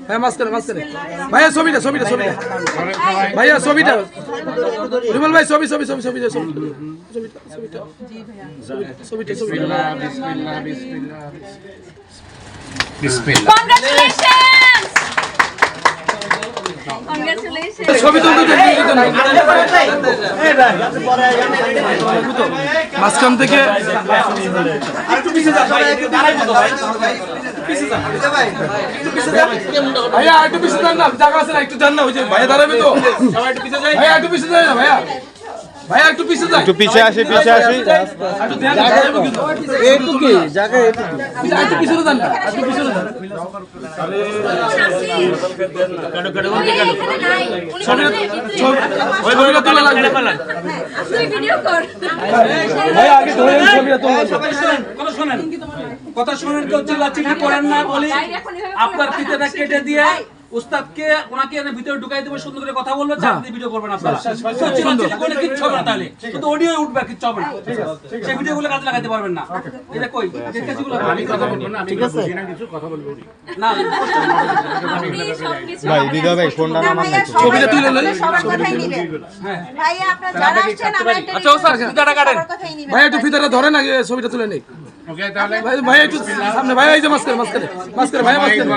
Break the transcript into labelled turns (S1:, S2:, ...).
S1: হ্যাঁ মাঝখানে ভাইয়া ছবিটা ভাইয়া ছবিটা বিমল ভাই ছবিটা ছবি তুলতে মাঝখান থেকে ভাইয়া একটু পিছিয়ে যান না, জায়গা আছে না, একটু যান না, ওই যে ভাইয়া দাঁড়াবে তো, ভাইয়া একটু পিছিয়ে যায় না, ভাইয়া একটু পিছিয়ে যায়,
S2: একটু পিছে আসি
S1: একটু কি জায়গা একটু পিছনে যান না, একটু পিছনে যান। ছবিটা তোলা লাগবে ভাইয়া, আগে ধরে ছবিটা তোলা।
S3: কথা শুনেন, কেউ চিল্লাচিল্লি করেন না বলি। আপনার ফিতেটা কেটে দিয়ে উস্তাদকে ওনাকে এনে ভিতরে ঢুকাই দেবো, সুন্দর করে কথা বলবে, চাপ দিয়ে ভিডিও করবেন আপনারা। চিল্লাচিল্লি করলে কিচ্ছু হবে না, তাহলে কিন্তু অডিও উঠবে, কিচ্ছু হবে না। সেই ভিডিওগুলো কাজে লাগাতে পারবেন না। এটা কই আমি কথা বলবো না, ঠিক আছে কিছু কথা বলবো না।
S2: ভাই দিদা ভাই ফোনটা নামান নাই,
S1: ছবিটা তুলে নেন।
S4: ভাই আপনারা যারা আসছেন আমরা একটা
S1: আচ্ছা ওস্তাদ ফিতাটা কাটেন, ভাই একটু ফিতাটা ধরেন, আগে ছবিটা তুলে নেই। ভাই একটু সামনে, ভাই এই যে মাঝখানে ভাই মাঝখানে